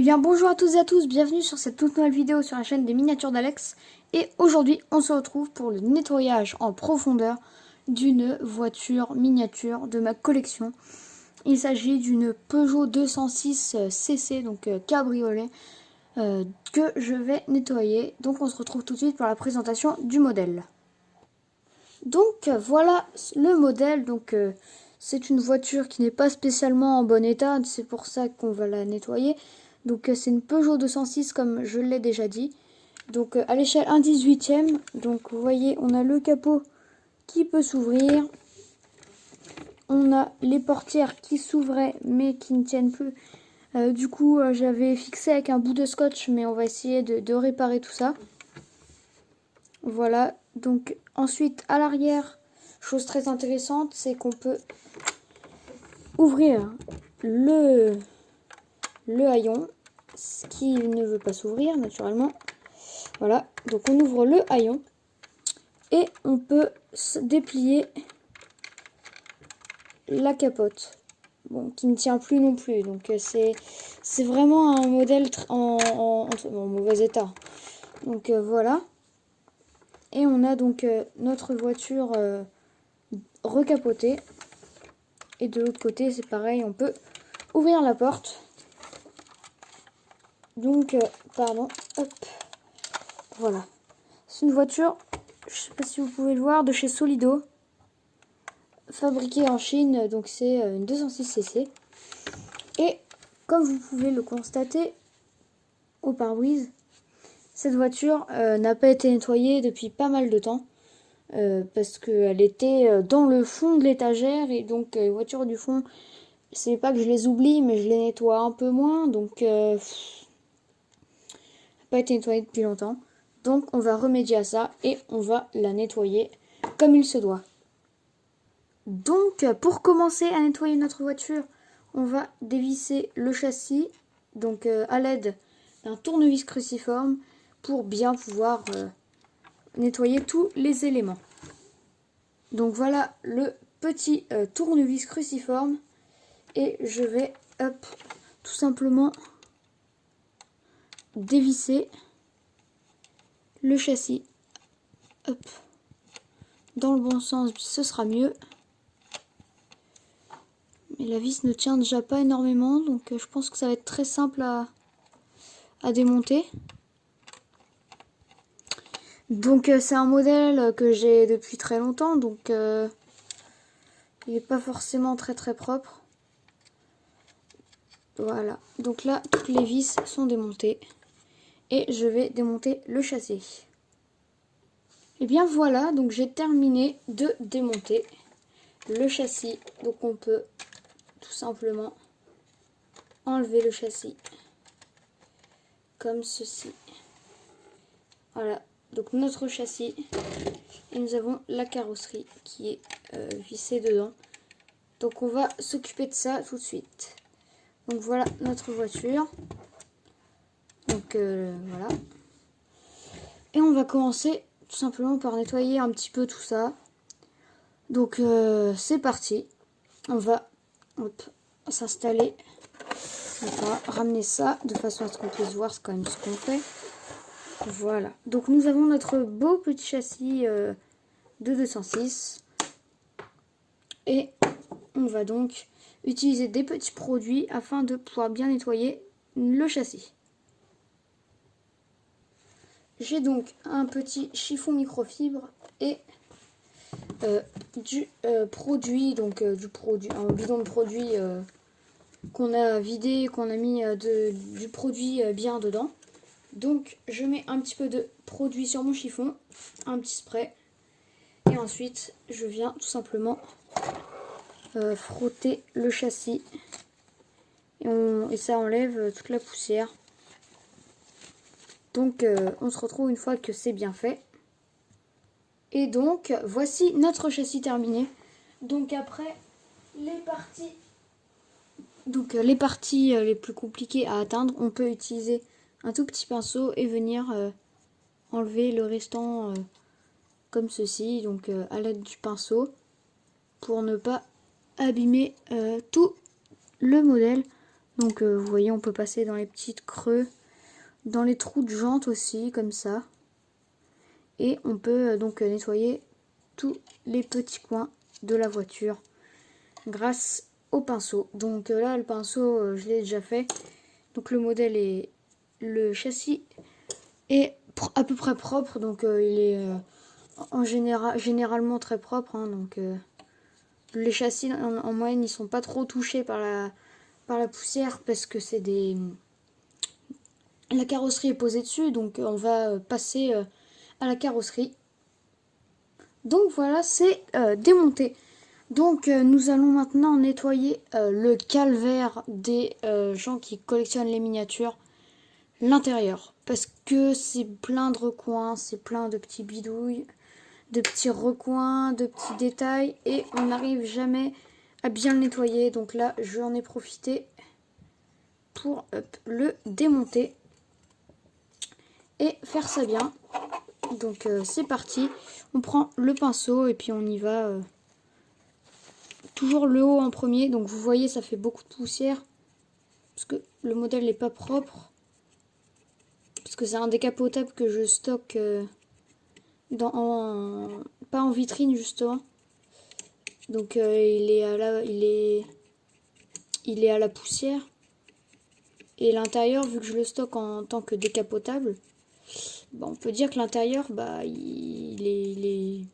Eh bien bonjour à toutes et à tous, bienvenue sur cette toute nouvelle vidéo sur la chaîne des miniatures d'Alex. Et aujourd'hui on se retrouve pour le nettoyage en profondeur d'une voiture miniature de ma collection. Il s'agit d'une Peugeot 206 CC, donc cabriolet, que je vais nettoyer. Donc on se retrouve tout de suite pour la présentation du modèle. Donc voilà le modèle, c'est une voiture qui n'est pas spécialement en bon état, c'est pour ça qu'on va la nettoyer. Donc c'est une Peugeot 206 comme je l'ai déjà dit. Donc à l'échelle 1/18e, donc vous voyez on a le capot qui peut s'ouvrir. On a les portières qui s'ouvraient mais qui ne tiennent plus. Du coup j'avais fixé avec un bout de scotch, mais on va essayer de réparer tout ça. Voilà, donc ensuite à l'arrière, chose très intéressante, c'est qu'on peut ouvrir le haillon, ce qui ne veut pas s'ouvrir naturellement. Voilà, donc on ouvre le haillon et on peut déplier la capote, bon, qui ne tient plus non plus. Donc c'est vraiment un modèle en mauvais état. Donc voilà. Et on a donc notre voiture recapotée. Et de l'autre côté, c'est pareil, on peut ouvrir la porte. Donc, pardon, hop, voilà. C'est une voiture, je sais pas si vous pouvez le voir, de chez Solido. Fabriquée en Chine, donc c'est une 206 cc. Et comme vous pouvez le constater au pare-brise, cette voiture n'a pas été nettoyée depuis pas mal de temps. Parce qu'elle était dans le fond de l'étagère, et donc les voitures du fond, c'est pas que je les oublie, mais je les nettoie un peu moins, donc elle n'a pas été nettoyée depuis longtemps. Donc on va remédier à ça et on va la nettoyer comme il se doit. Donc pour commencer à nettoyer notre voiture, on va dévisser le châssis, donc à l'aide d'un tournevis cruciforme, pour bien pouvoir nettoyer tous les éléments. Donc voilà le petit tournevis cruciforme, et je vais tout simplement dévisser le châssis. Hop. Dans le bon sens, ce sera mieux. Mais la vis ne tient déjà pas énormément, donc je pense que ça va être très simple à démonter. Donc c'est un modèle que j'ai depuis très longtemps, donc il n'est pas forcément très propre. Voilà, donc là toutes les vis sont démontées et je vais démonter le châssis. Et bien voilà, donc j'ai terminé de démonter le châssis. Donc on peut tout simplement enlever le châssis comme ceci. Voilà, donc notre châssis, et nous avons la carrosserie qui est vissée dedans. Donc on va s'occuper de ça tout de suite. Donc voilà notre voiture. Donc voilà. Et on va commencer tout simplement par nettoyer un petit peu tout ça. Donc c'est parti. On va s'installer. On va ramener ça de façon à ce qu'on puisse voir quand même ce qu'on fait. Voilà. Donc nous avons notre beau petit châssis de 206. Et on va donc utiliser des petits produits afin de pouvoir bien nettoyer le châssis. J'ai donc un petit chiffon microfibre et du produit, un bidon de produit qu'on a vidé, qu'on a mis du produit bien dedans. Donc je mets un petit peu de produit sur mon chiffon, un petit spray, et ensuite je viens tout simplement frotter le châssis, et ça enlève toute la poussière. Donc on se retrouve une fois que c'est bien fait. Et donc voici notre châssis terminé. Donc après les parties les plus compliquées à atteindre, on peut utiliser un tout petit pinceau et venir enlever le restant comme ceci, donc à l'aide du pinceau, pour ne pas abîmer tout le modèle. Donc vous voyez, on peut passer dans les petites creux, dans les trous de jantes aussi, comme ça. Et on peut donc nettoyer tous les petits coins de la voiture grâce au pinceau. Donc là, le pinceau, je l'ai déjà fait. Donc le châssis est à peu près propre. Donc il est généralement très propre. Hein, donc les châssis en moyenne, ils sont pas trop touchés par la poussière parce que c'est des... La carrosserie est posée dessus, donc on va passer à la carrosserie. Donc voilà, c'est démonté. Donc nous allons maintenant nettoyer le calvaire des gens qui collectionnent les miniatures, l'intérieur. Parce que c'est plein de recoins, c'est plein de petits bidouilles, de petits recoins, de petits détails. Et on n'arrive jamais à bien le nettoyer. Donc là, j'en ai profité pour le démonter et faire ça bien. Donc c'est parti, on prend le pinceau et puis on y va. Toujours le haut en premier, donc vous voyez ça fait beaucoup de poussière parce que le modèle n'est pas propre, parce que c'est un décapotable que je stocke pas en vitrine justement. Donc il est à la poussière. Et l'intérieur, vu que je le stocke en tant que décapotable, bah, on peut dire que l'intérieur, bah, il est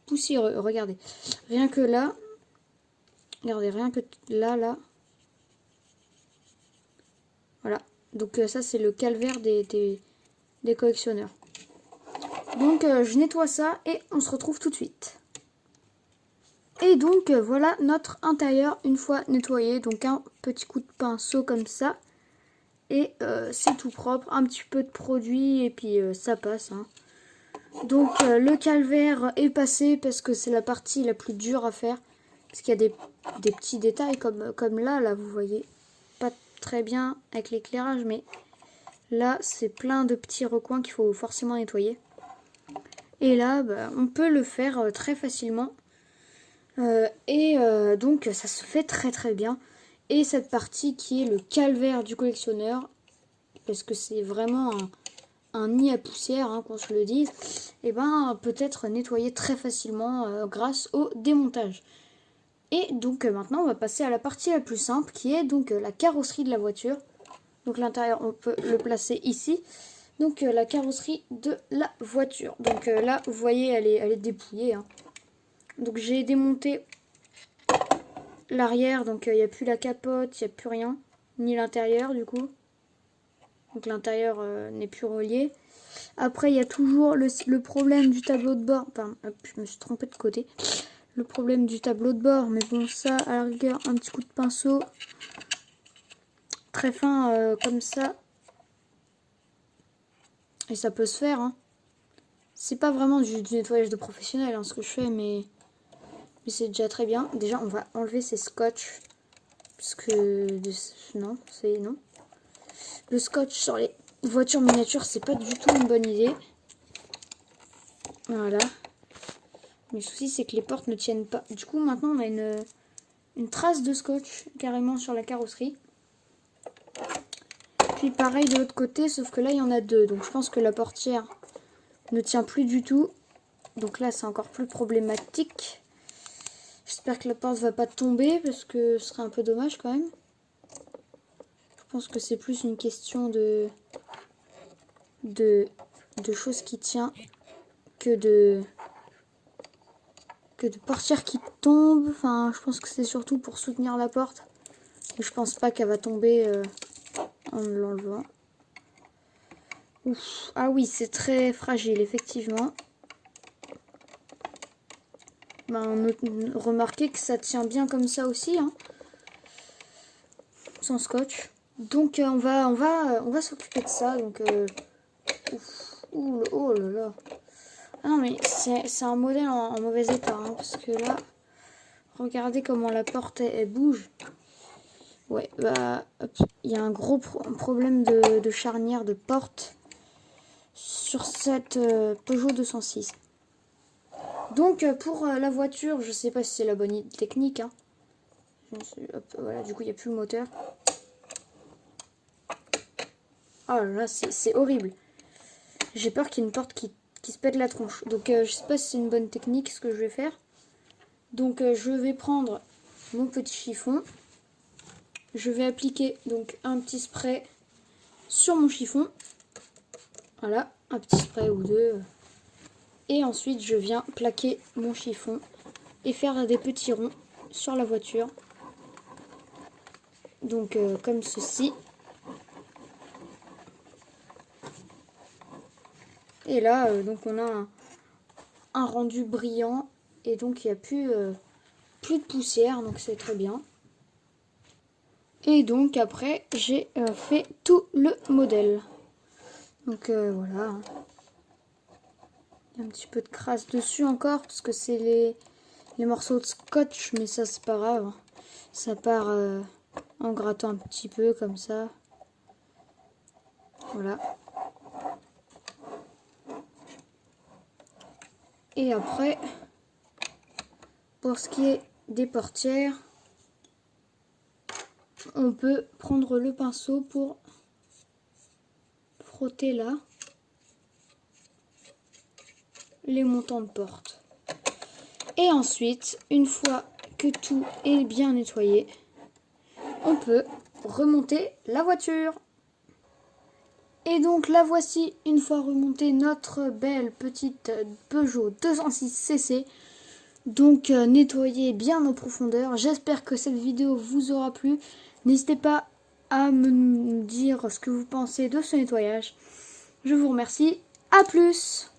poussiéreux. Regardez. Rien que là. Regardez, rien que là. Voilà. Donc ça, c'est le calvaire des collectionneurs. Donc je nettoie ça et on se retrouve tout de suite. Et donc voilà notre intérieur une fois nettoyé. Donc un petit coup de pinceau comme ça. Et c'est tout propre. Un petit peu de produit et puis ça passe. Hein. Donc le calvaire est passé parce que c'est la partie la plus dure à faire. Parce qu'il y a des petits détails comme là, vous voyez. Pas très bien avec l'éclairage, mais là c'est plein de petits recoins qu'il faut forcément nettoyer. Et là, bah, on peut le faire très facilement. Donc ça se fait très très bien. Et cette partie qui est le calvaire du collectionneur, parce que c'est vraiment un nid à poussière, hein, qu'on se le dise, et ben peut être nettoyé très facilement grâce au démontage. Et donc maintenant on va passer à la partie la plus simple qui est donc la carrosserie de la voiture. Donc l'intérieur on peut le placer ici. Donc la carrosserie de la voiture. Donc là vous voyez elle est dépouillée. Hein. Donc j'ai démonté l'arrière, donc il n'y a plus la capote, il n'y a plus rien, ni l'intérieur du coup. Donc l'intérieur n'est plus relié. Après il y a toujours le problème du tableau de bord. Enfin, hop, je me suis trompée de côté. Le problème du tableau de bord, mais bon ça à la rigueur un petit coup de pinceau très fin comme ça. Et ça peut se faire. Hein. C'est pas vraiment du nettoyage de professionnel hein, ce que je fais, mais c'est déjà très bien. Déjà on va enlever ces scotch. Parce que non, c'est non. Le scotch sur les voitures miniatures, c'est pas du tout une bonne idée. Voilà. Le souci, c'est que les portes ne tiennent pas. Du coup, maintenant, on a une trace de scotch carrément sur la carrosserie. Puis pareil de l'autre côté, sauf que là, il y en a deux. Donc je pense que la portière ne tient plus du tout. Donc là, c'est encore plus problématique. J'espère que la porte va pas tomber, parce que ce serait un peu dommage quand même. Je pense que c'est plus une question de choses qui tient que de portière qui tombe. Enfin, je pense que c'est surtout pour soutenir la porte. Et je pense pas qu'elle va tomber en l'enlevant. Ah oui, c'est très fragile, effectivement. Ben, remarquez que ça tient bien comme ça aussi, hein, sans scotch. Donc on va s'occuper de ça. Donc oh là là. Ah non mais c'est un modèle en mauvais état, hein, parce que là, regardez comment la porte elle bouge. Ouais, bah il y a un gros problème de charnière de porte sur cette Peugeot 206. Donc pour la voiture, je sais pas si c'est la bonne technique. Hein. Hop, voilà, du coup il n'y a plus le moteur. Oh là là, c'est horrible. J'ai peur qu'il y ait une porte qui se pète la tronche. Donc je sais pas si c'est une bonne technique ce que je vais faire. Donc je vais prendre mon petit chiffon. Je vais appliquer donc un petit spray sur mon chiffon. Voilà, un petit spray ou deux. Et ensuite je viens plaquer mon chiffon et faire des petits ronds sur la voiture. Donc comme ceci. Et là donc on a un rendu brillant et donc il n'y a plus de poussière, donc c'est très bien. Et donc après j'ai fait tout le modèle. Donc voilà. Il y a un petit peu de crasse dessus encore parce que c'est les morceaux de scotch, mais ça c'est pas grave. Ça part en grattant un petit peu comme ça. Voilà. Et après, pour ce qui est des portières, on peut prendre le pinceau pour frotter là les montants de porte. Et ensuite, une fois que tout est bien nettoyé, on peut remonter la voiture. Et donc la voici, une fois remontée, notre belle petite Peugeot 206cc. Donc nettoyée bien en profondeur. J'espère que cette vidéo vous aura plu. N'hésitez pas à me dire ce que vous pensez de ce nettoyage. Je vous remercie. À plus!